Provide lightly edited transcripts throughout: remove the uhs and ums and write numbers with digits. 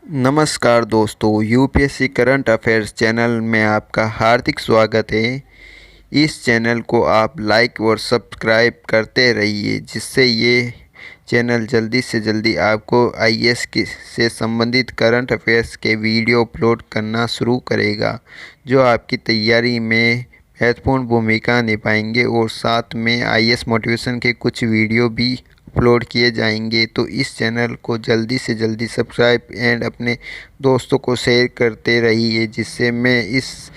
नमस्कार दोस्तों, UPSC current affairs channel में आपका हार्दिक स्वागत है। इस चैनल को आप लाइक और सब्सक्राइब करते रहिए, जिससे ये चैनल जल्दी से जल्दी आपको आईएएस से संबंधित करंट अफेयर्स के वीडियो अपलोड करना शुरू करेगा, जो आपकी तैयारी में महत्वपूर्ण भूमिका निभाएंगे और साथ में आईएएस मोटिवेशन के कुछ वीडियो भी अपलोड किए जाएंगे। तो इस चैनल को जल्दी से जल्दी सब्सक्राइब एंड अपने दोस्तों को शेयर करते रहिए, जिससे मैं इस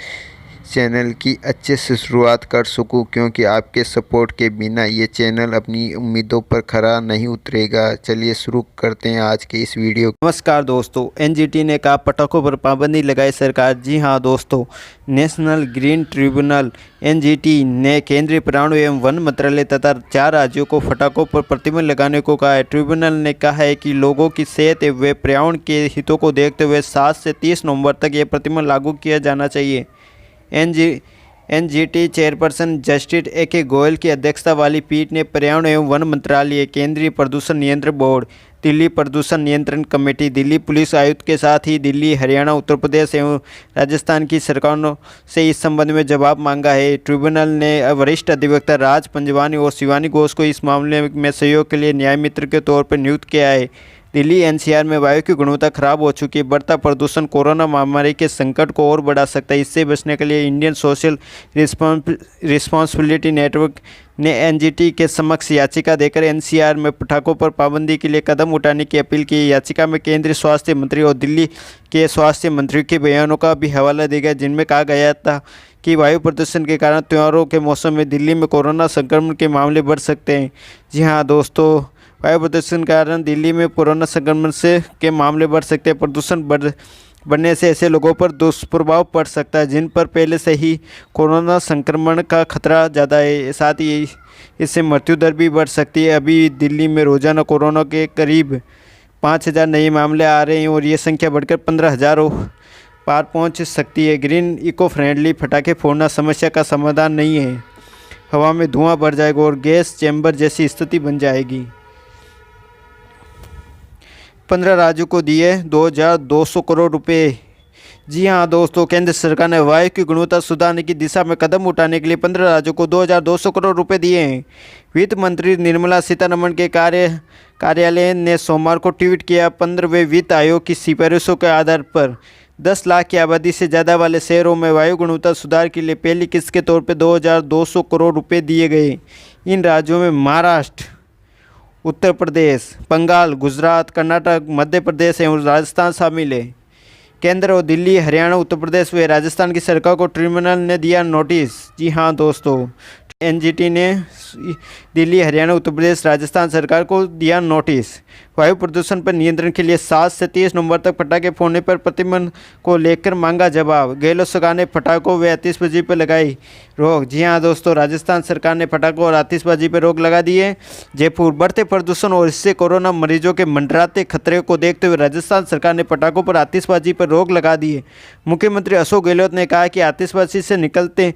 चैनल की अच्छे से शुरुआत कर सकूं, क्योंकि आपके सपोर्ट के बिना ये चैनल अपनी उम्मीदों पर खरा नहीं उतरेगा। चलिए शुरू करते हैं आज के इस वीडियो। नमस्कार दोस्तों, एनजीटी ने कहा पटाखों पर पाबंदी लगाए सरकार। जी हां दोस्तों, नेशनल ग्रीन ट्रिब्यूनल एनजीटी ने केंद्रीय पर्यावरण एवं वन मंत्रालय तथा 4 राज्यों को पटाखों पर प्रतिबंध लगाने को कहा है। ट्रिब्यूनल ने कहा है कि लोगों की सेहत व पर्यावरण के हितों को देखते हुए 7 से 30 नवंबर तक यह प्रतिबंध लागू किया जाना चाहिए। NGT chairperson justice A K. Goyal की अध्यक्षता वाली पीठ ने पर्यावरण एवं वन मंत्रालय, केंद्रीय प्रदूषण नियंत्रण बोर्ड, दिल्ली प्रदूषण नियंत्रण कमेटी, दिल्ली पुलिस आयुक्त के साथ ही दिल्ली, हरियाणा, उत्तर प्रदेश एवं राजस्थान की सरकारों से इस संबंध में जवाब मांगा है। ट्रिब्यूनल ने वरिष्ठ अधिवक्ता राज पंजवानी और शिवानी घोष को इस मामले में सहयोग के लिए न्याय मित्र के तौर पर नियुक्त किया है। दिल्ली एनसीआर में वायु की गुणवत्ता खराब हो चुकी है। बढ़ता प्रदूषण कोरोना महामारी के संकट को और बढ़ा सकता है। इससे बचने के लिए इंडियन सोशल रिस्पॉन्सिबिलिटी नेटवर्क ने एनजीटी के समक्ष याचिका देकर एनसीआर में पटाखों पर पाबंदी के लिए कदम उठाने की अपील की। याचिका में केंद्रीय स्वास्थ्य मंत्री और दिल्ली के स्वास्थ्य मंत्री के बयानों का भी हवाला दिया गया, जिनमें कहा गया था कि वायु प्रदूषण के कारण त्योहारों के मौसम में दिल्ली में कोरोना संक्रमण के मामले बढ़ सकते हैं। जी हाँ दोस्तों, वायु प्रदूषण के कारण दिल्ली में कोरोना संक्रमण के मामले बढ़ सकते हैं। प्रदूषण बढ़ने से ऐसे लोगों पर दुष्प्रभाव पड़ सकता है जिन पर पहले से ही कोरोना संक्रमण का खतरा ज़्यादा है। साथ ही इससे मृत्यु दर भी बढ़ सकती है। अभी दिल्ली में रोज़ाना कोरोना के करीब 5,000 नए मामले आ रहे हैं और ये संख्या बढ़कर 15,000 पार पहुंच सकती है। ग्रीन इको फ्रेंडली पटाखे फोड़ना समस्या का समाधान नहीं है। हवा में धुआं बढ़ जाएगा और गैस चैम्बर जैसी स्थिति बन जाएगी। 15 राज्यों को दिए 2,200 करोड़ रुपए। जी हाँ दोस्तों, केंद्र सरकार ने वायु की गुणवत्ता सुधारने की दिशा में कदम उठाने के लिए 15 राज्यों को 2,200 करोड़ रुपए दिए हैं। वित्त मंत्री निर्मला सीतारमण के कार्यालय ने सोमवार को ट्वीट किया। 15वें वित्त आयोग की सिफारिशों के आधार पर 10 लाख की आबादी से ज़्यादा वाले शहरों में वायु गुणवत्ता सुधार के लिए पहली किस्त के तौर पर 2,200 करोड़ रुपये दिए गए। इन राज्यों में महाराष्ट्र, उत्तर प्रदेश, बंगाल, गुजरात, कर्नाटक, मध्य प्रदेश एवं राजस्थान शामिल है। केंद्र और दिल्ली, हरियाणा, उत्तर प्रदेश व राजस्थान की सरकार को ट्रिब्यूनल ने दिया नोटिस। जी हाँ दोस्तों, एनजीटी ने दिल्ली, हरियाणा, उत्तर प्रदेश, राजस्थान सरकार को दिया नोटिस। वायु प्रदूषण पर नियंत्रण के लिए 7 से 30 नवंबर तक पटाखे फोड़ने पर प्रतिबंध को लेकर मांगा जवाब। गहलोत सरकार ने पटाखों व आतिशबाजी पर लगाई रोक। जी हाँ दोस्तों, राजस्थान सरकार ने पटाखों और आतिशबाजी पर रोक लगा दी है। जयपुर, बढ़ते प्रदूषण और इससे कोरोना मरीजों के मंडराते खतरे को देखते हुए राजस्थान सरकार ने पटाखों पर आतिशबाजी पर रोक लगा दी है। मुख्यमंत्री अशोक गहलोत ने कहा कि आतिशबाजी से निकलते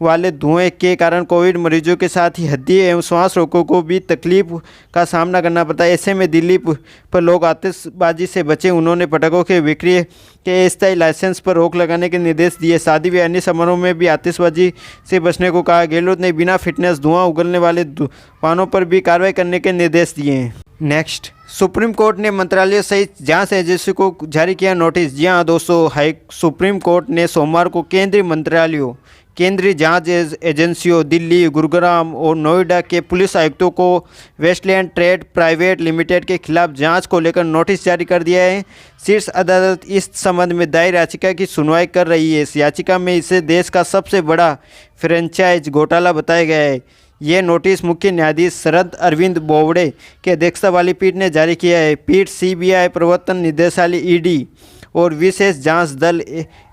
वाले धुएं के कारण कोविड मरीजों के साथ ही हड्डी एवं श्वास रोगों को भी तकलीफ का सामना करना पड़ता है। ऐसे में दिल्ली पर लोग आतिशबाजी से बचें। उन्होंने पटाखों के बिक्री के अस्थायी लाइसेंस पर रोक लगाने के निर्देश दिए। शादी व अन्य समारोह में भी आतिशबाजी से बचने को कहा। गहलोत ने बिना फिटनेस धुआं उगलने वाले वाहनों पर भी कार्रवाई करने के निर्देश दिए हैं। नेक्स्ट, सुप्रीम कोर्ट ने मंत्रालय सहित जांच एजेंसी को जारी किया नोटिस। जी हाँ दोस्तों, सुप्रीम कोर्ट ने सोमवार को केंद्रीय मंत्रालयों, केंद्रीय जांच एजेंसियों, दिल्ली, गुरुग्राम और नोएडा के पुलिस आयुक्तों को वेस्टलैंड ट्रेड प्राइवेट लिमिटेड के खिलाफ जांच को लेकर नोटिस जारी कर दिया है। शीर्ष अदालत इस संबंध में दायर याचिका की सुनवाई कर रही है। इस याचिका में इसे देश का सबसे बड़ा फ्रेंचाइज घोटाला बताया गया है। यह नोटिस मुख्य न्यायाधीश शरद अरविंद बोबड़े की अध्यक्षता वाली पीठ ने जारी किया है। पीठ सीबीआई, प्रवर्तन निदेशालय ईडी और विशेष जांच दल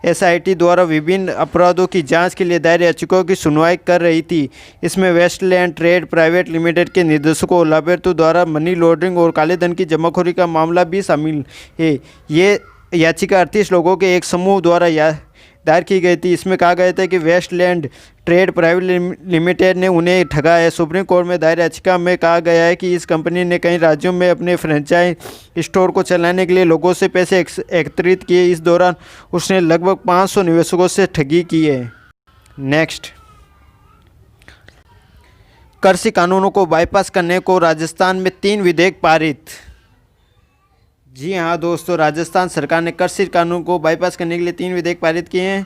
एसआईटी द्वारा विभिन्न अपराधों की जांच के लिए दायर याचिकाओं की सुनवाई कर रही थी। इसमें वेस्टलैंड ट्रेड प्राइवेट लिमिटेड के निदेशकों और लाभार्थियों द्वारा मनी लॉन्ड्रिंग और काले धन की जमाखोरी का मामला भी शामिल है। ये याचिका 38 लोगों के एक समूह द्वारा दायर की गई थी। इसमें कहा गया था कि वेस्टलैंड ट्रेड प्राइवेट लिमिटेड ने उन्हें ठगा है। सुप्रीम कोर्ट में दायर याचिका में कहा गया है कि इस कंपनी ने कई राज्यों में अपने फ्रेंचाइज स्टोर को चलाने के लिए लोगों से पैसे एकत्रित किए। इस दौरान उसने लगभग 500 निवेशकों से ठगी की है। नेक्स्ट, कृषि कानूनों को बाईपास करने को राजस्थान में 3 विधेयक पारित। जी हाँ दोस्तों, राजस्थान सरकार ने कृषि कानून को बाईपास करने के लिए 3 विधेयक पारित किए हैं।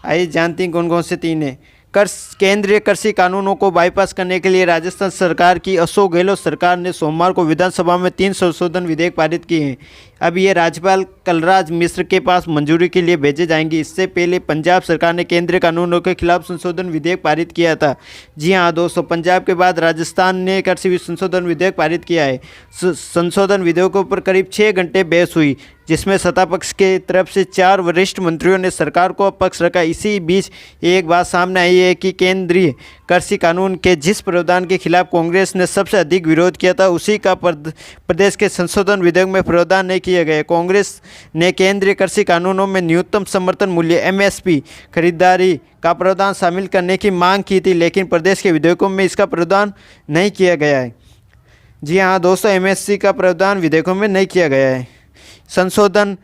आइए जानते हैं कौन कौन से 3 हैं। केंद्रीय कृषि कानूनों को बाईपास करने के लिए राजस्थान सरकार की अशोक गहलोत सरकार ने सोमवार को विधानसभा में 3 संशोधन विधेयक पारित किए हैं। अब ये राज्यपाल कलराज मिश्र के पास मंजूरी के लिए भेजे जाएंगे। इससे पहले पंजाब सरकार ने केंद्रीय कानूनों के खिलाफ संशोधन विधेयक पारित किया था। जी हाँ दोस्तों, पंजाब के बाद राजस्थान ने कृषि संशोधन विधेयक पारित किया है। संशोधन विधेयकों पर करीब 6 घंटे बहस हुई, जिसमें सत्ता पक्ष के तरफ से 4 वरिष्ठ मंत्रियों ने सरकार को पक्ष रखा। इसी बीच एक बात सामने आई है कि केंद्रीय कृषि कानून के जिस प्रावधान के खिलाफ कांग्रेस ने सबसे अधिक विरोध किया था, उसी का प्रदेश के संशोधन विधेयक में प्रावधान नहीं किया गया। कांग्रेस ने केंद्रीय कृषि कानूनों में न्यूनतम समर्थन मूल्य एमएसपी खरीदारी का प्रावधान शामिल करने की मांग की थी, लेकिन प्रदेश के विधेयकों में इसका प्रावधान नहीं किया गया है। जी हाँ दोस्तों, एमएसपी का प्रावधान विधेयकों में नहीं किया गया है। संशोधन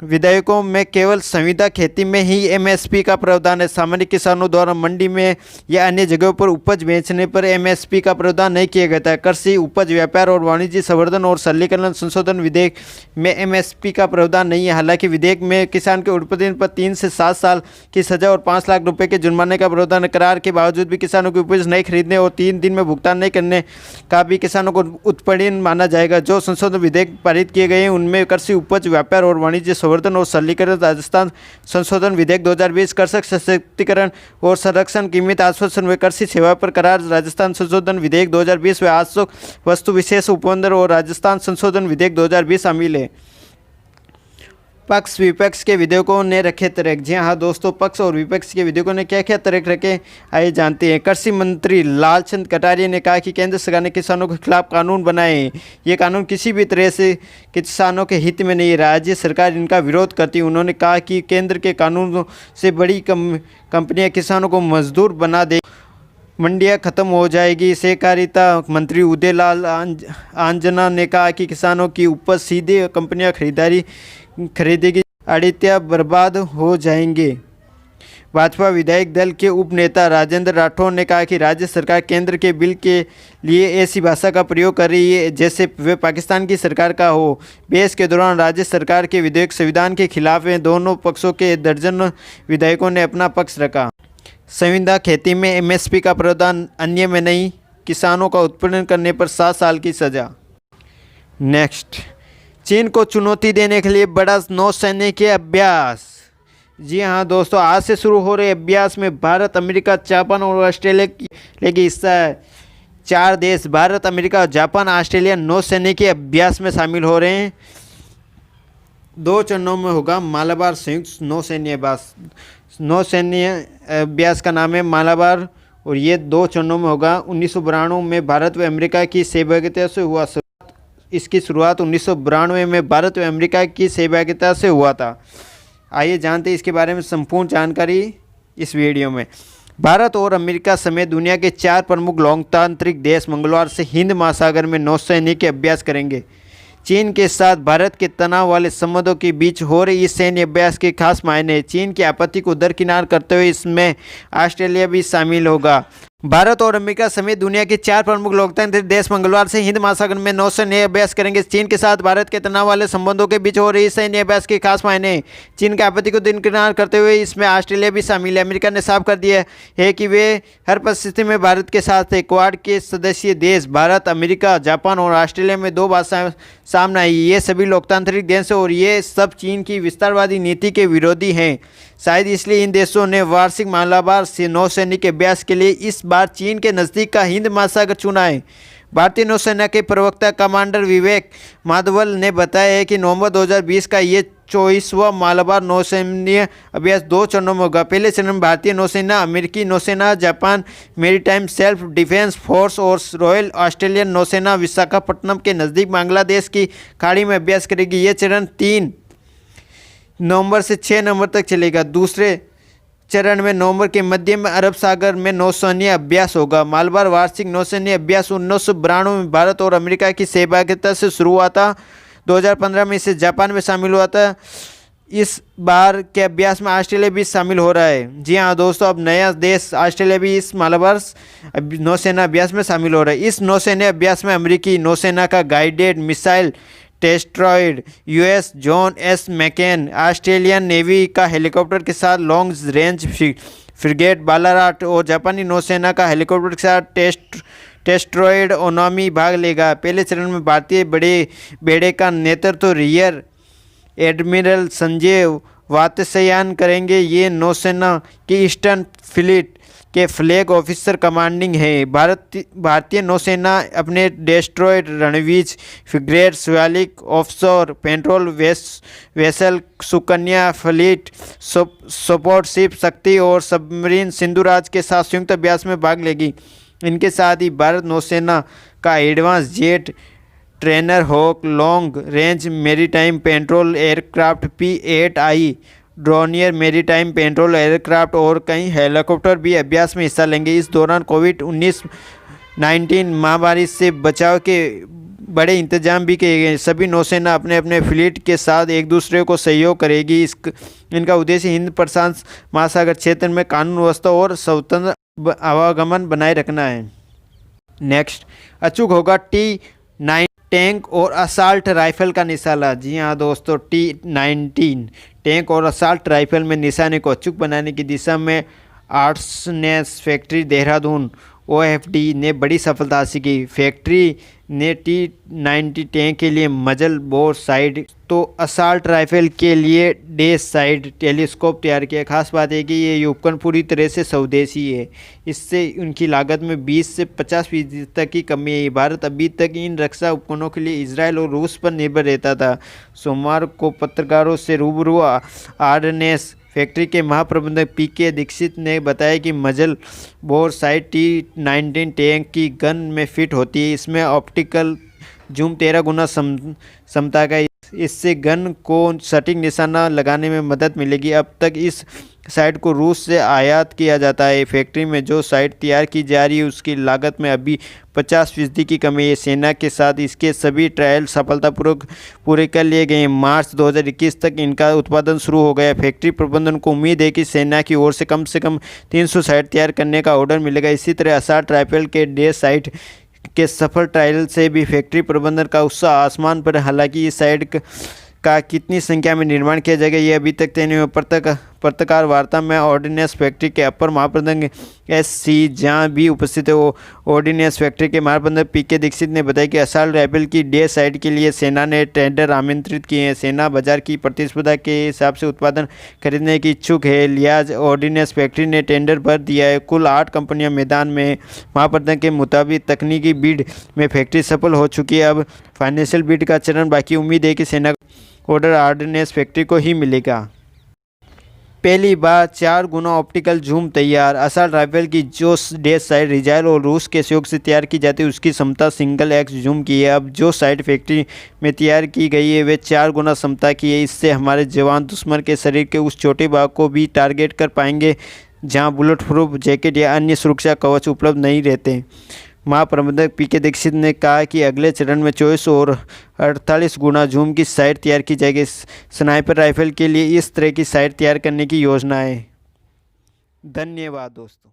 विधेयकों में केवल संविदा खेती में ही एमएसपी का प्रावधान है। सामान्य किसानों द्वारा मंडी में या अन्य जगहों पर उपज बेचने पर एमएसपी का प्रावधान नहीं किया गया था। कृषि उपज व्यापार और वाणिज्य संवर्धन और सरलीकरण संशोधन विधेयक में एमएसपी का प्रावधान नहीं है। हालांकि विधेयक में किसान के उत्पादन पर 3 से 7 साल की सजा और 5 लाख रुपए के जुर्माने का प्रावधान है। करार के बावजूद भी किसानों की उपज नहीं खरीदने और 3 दिन में भुगतान नहीं करने का भी किसानों को उत्पीड़न माना जाएगा। जो संशोधन विधेयक पारित किए गए हैं उनमें कृषि उपज व्यापार और वाणिज्य संवर्धन और सरलीकरण राजस्थान संशोधन विधेयक 2020, कृषक सशक्तिकरण और संरक्षण, कीमत आश्वासन व कृषि सेवा पर करार राजस्थान संशोधन विधेयक 2020 व आवश्यक वस्तु विशेष उपबंधन और राजस्थान संशोधन विधेयक 2020 शामिल है। पक्ष विपक्ष के विधेयकों ने रखे तर्क। जी हाँ दोस्तों, पक्ष और विपक्ष के विधेयकों ने क्या क्या तर्क रखे, आइए जानते हैं। कृषि मंत्री लालचंद कटारिया ने कहा कि केंद्र सरकार ने किसानों के खिलाफ कानून बनाए हैं। ये कानून किसी भी तरह से किसानों के हित में नहीं है। राज्य सरकार इनका विरोध करती है। उन्होंने कहा कि केंद्र के कानूनों से बड़ी कंपनियां किसानों को मजदूर बना दे, मंडियां खत्म हो जाएगी। सहकारिता मंत्री उदयलाल आंजना ने कहा कि किसानों की उपज सीधे कंपनियां खरीदेगी, आड़तियां बर्बाद हो जाएंगे। भाजपा विधायक दल के उपनेता राजेंद्र राठौर ने कहा कि राज्य सरकार केंद्र के बिल के लिए ऐसी भाषा का प्रयोग कर रही है जैसे वे पाकिस्तान की सरकार का हो। बहस के दौरान राज्य सरकार के विधेयक संविधान के खिलाफ हैं। दोनों पक्षों के दर्जनों विधायकों ने अपना पक्ष रखा। संविदा खेती में एमएसपी का प्रावधान, अन्य में नहीं। किसानों का उत्पीड़न करने पर 7 साल की सजा। नेक्स्ट, चीन को चुनौती देने के लिए बड़ा नौसैनिक अभ्यास। जी हाँ दोस्तों, आज से शुरू हो रहे अभ्यास में भारत, अमेरिका, जापान और ऑस्ट्रेलिया की हिस्सा है। 4 देश भारत, अमेरिका, जापान, ऑस्ट्रेलिया नौसैनिक अभ्यास में शामिल हो रहे हैं। 2 चरणों में होगा मालाबार संयुक्त नौसैन्य अभ्यास। नौसैन्य अभ्यास का नाम है मालाबार और ये 2 चरणों में होगा। 1992 में भारत व अमेरिका की सहभागिता से हुआ। इसकी शुरुआत 1992 में भारत व अमेरिका की सहभागिता से हुआ था। आइए जानते हैं इसके बारे में संपूर्ण जानकारी इस वीडियो में। भारत और अमेरिका समेत दुनिया के 4 प्रमुख लोकतांत्रिक देश मंगलवार से हिंद महासागर में नौसैनिक अभ्यास करेंगे। चीन के साथ भारत के तनाव वाले संबंधों के बीच हो रही इस सैन्य अभ्यास के खास मायने हैं। चीन की आपत्ति को दरकिनार करते हुए इसमें ऑस्ट्रेलिया भी शामिल होगा। भारत और अमेरिका समेत दुनिया के 4 प्रमुख लोकतांत्रिक देश मंगलवार से हिंद महासागर में नौसैन्य अभ्यास करेंगे। चीन के साथ भारत के तनाव वाले संबंधों के बीच हो रही इस सैन्य अभ्यास के खास मायने हैं। चीन की आपत्ति को दरकिनार करते हुए इसमें ऑस्ट्रेलिया भी शामिल है। अमेरिका ने साफ कर दिया है कि वे हर परिस्थिति में भारत के साथ है। क्वाड के सदस्य देश भारत, अमेरिका, जापान और ऑस्ट्रेलिया में 2 बात सामने आई। ये सभी लोकतांत्रिक देश हैं और ये सब चीन की विस्तारवादी नीति के विरोधी हैं। शायद इसलिए इन देशों ने वार्षिक मालाबार से नौसैनिक अभ्यास के लिए इस बार चीन के नज़दीक का हिंद महासागर चुना है। भारतीय नौसेना के प्रवक्ता कमांडर विवेक माधवल ने बताया है कि नवंबर 2020 का ये 24वां मालाबार नौसैन्य अभ्यास 2 चरणों में होगा। पहले चरण में भारतीय नौसेना, अमेरिकी नौसेना, Japan maritime self defence force और रॉयल ऑस्ट्रेलियन नौसेना विशाखापट्टनम के नज़दीक बांग्लादेश की खाड़ी में अभ्यास करेगी। ये चरण 3 नवंबर से 6 नवंबर तक चलेगा। दूसरे चरण में नवंबर के मध्य में अरब सागर में नौसैन्य अभ्यास होगा। मालाबार वार्षिक नौसैन्य अभ्यास 1992 में भारत और अमेरिका की सहभागिता से शुरू हुआ था। 2015 में इसे जापान में शामिल हुआ था। इस बार के अभ्यास में ऑस्ट्रेलिया भी शामिल हो रहा है। जी हाँ दोस्तों, अब नया देश ऑस्ट्रेलिया भी इस मालाबार नौसेना अभ्यास में शामिल हो रहा है। इस नौसेना अभ्यास में अमेरिकी नौसेना का guided missile destroyer US John S McCain, Australian navy का हेलीकॉप्टर के साथ लॉन्ग रेंज फ्रिगेट बालाराट और जापानी नौसेना का हेलीकॉप्टर के साथ टेस्ट्रॉयड ओनामी भाग लेगा। पहले चरण में भारतीय बड़े बेड़े का नेतृत्व रियर एडमिरल संजय वात्स्यायन करेंगे। ये नौसेना की ईस्टर्न फ्लीट के फ्लैग ऑफिसर कमांडिंग है। भारतीय नौसेना अपने destroyer Ranvijay frigate Shivalik offshore patrol vessel Sukanya fleet support ship Shakti और सबमरीन सिंधुराज के साथ संयुक्त अभ्यास में भाग लेगी। इनके साथ ही भारत नौसेना का advance jet trainer Hawk long range maritime patrol aircraft P-8I Dornier maritime patrol aircraft और कई हेलीकॉप्टर भी अभ्यास में हिस्सा लेंगे। इस दौरान कोविड-19 महामारी से बचाव के बड़े इंतजाम भी किए गए। सभी नौसेना अपने अपने फ्लीट के साथ एक दूसरे को सहयोग करेगी। इनका उद्देश्य हिंद प्रशांत महासागर क्षेत्र में कानून व्यवस्था और स्वतंत्र आवागमन बनाए रखना है। नेक्स्ट अचूक होगा T-9 टैंक और असाल्ट राइफल का निशाना। जी हाँ दोस्तों, T-19 टैंक और असाल्ट राइफल में निशाने को अचूक बनाने की दिशा में आर्ट्सनेस फैक्ट्री देहरादून OFD ने बड़ी सफलता हासिल की। फैक्ट्री ने T-90 टैंक के लिए मजल बोर साइड तो असाल्ट राइफल के लिए डैश साइड टेलीस्कोप तैयार किया। खास बात है कि ये उपकरण पूरी तरह से स्वदेशी है। इससे उनकी लागत में 20 से 50% तक की कमी है। भारत अभी तक इन रक्षा उपकरणों के लिए इजराइल और रूस पर निर्भर रहता था। सोमवार को पत्रकारों से रूबरू आर्डनेस फैक्ट्री के महाप्रबंधक PK दीक्षित ने बताया कि मजल बोर साइड T-19 टैंक की गन में फिट होती है। इसमें ऑप्टिकल जूम 13 गुना क्षमता का, इससे गन को सटीक निशाना लगाने में मदद मिलेगी। अब तक इस साइट को रूस से आयात किया जाता है। फैक्ट्री में जो साइट तैयार की जा रही है उसकी लागत में अभी 50% की कमी है। सेना के साथ इसके सभी ट्रायल सफलतापूर्वक पूरे कर लिए गए हैं। मार्च 2021 तक इनका उत्पादन शुरू हो गया। फैक्ट्री प्रबंधन को उम्मीद है कि सेना की ओर से कम 300 साइट तैयार करने का ऑर्डर मिलेगा। इसी तरह असाल्ट राइफल के डे साइट के सफल ट्रायल से भी फैक्ट्री प्रबंधन का उत्साह आसमान पर। हालांकि इस साइट का कितनी संख्या में निर्माण किया जाएगा ये अभी तक तय नहीं हुआ। पत्रकार वार्ता में ऑर्डिनेंस फैक्ट्री के अपर महाप्रबंधक SC जहाँ भी उपस्थित है। वो ऑर्डिनेंस फैक्ट्री के महाप्रबंधक PK दीक्षित ने बताया कि असाल्ट राइफल की डे साइट के लिए सेना ने टेंडर आमंत्रित किए हैं। सेना बाजार की प्रतिस्पर्धा के हिसाब से उत्पादन खरीदने की इच्छुक है। लिहाज ऑर्डिनेंस फैक्ट्री ने टेंडर भर दिया है। कुल 8 कंपनियां मैदान में हैं। महाप्रबंधक के मुताबिक तकनीकी बिड में फैक्ट्री सफल हो चुकी है। अब फाइनेंशियल बिड का चरण बाकी। उम्मीद है कि सेना ऑर्डर ऑर्डिनेंस फैक्ट्री को ही मिलेगा। पहली बार 4 गुना ऑप्टिकल जूम तैयार। असाल्ट राइफल की जो डैश साइट इजराइल और रूस के सहयोग से तैयार की जाती है उसकी क्षमता सिंगल एक्स जूम की है। अब जो साइट फैक्ट्री में तैयार की गई है वे 4 गुना क्षमता की है। इससे हमारे जवान दुश्मन के शरीर के उस छोटे भाग को भी टारगेट कर पाएंगे जहां बुलेट प्रूफ जैकेट या अन्य सुरक्षा कवच उपलब्ध नहीं रहते। महाप्रबंधक PK दीक्षित ने कहा कि अगले चरण में 24 और 48 गुना जूम की साइट तैयार की जाएगी। स्नाइपर राइफल के लिए इस तरह की साइट तैयार करने की योजना है। धन्यवाद दोस्तों।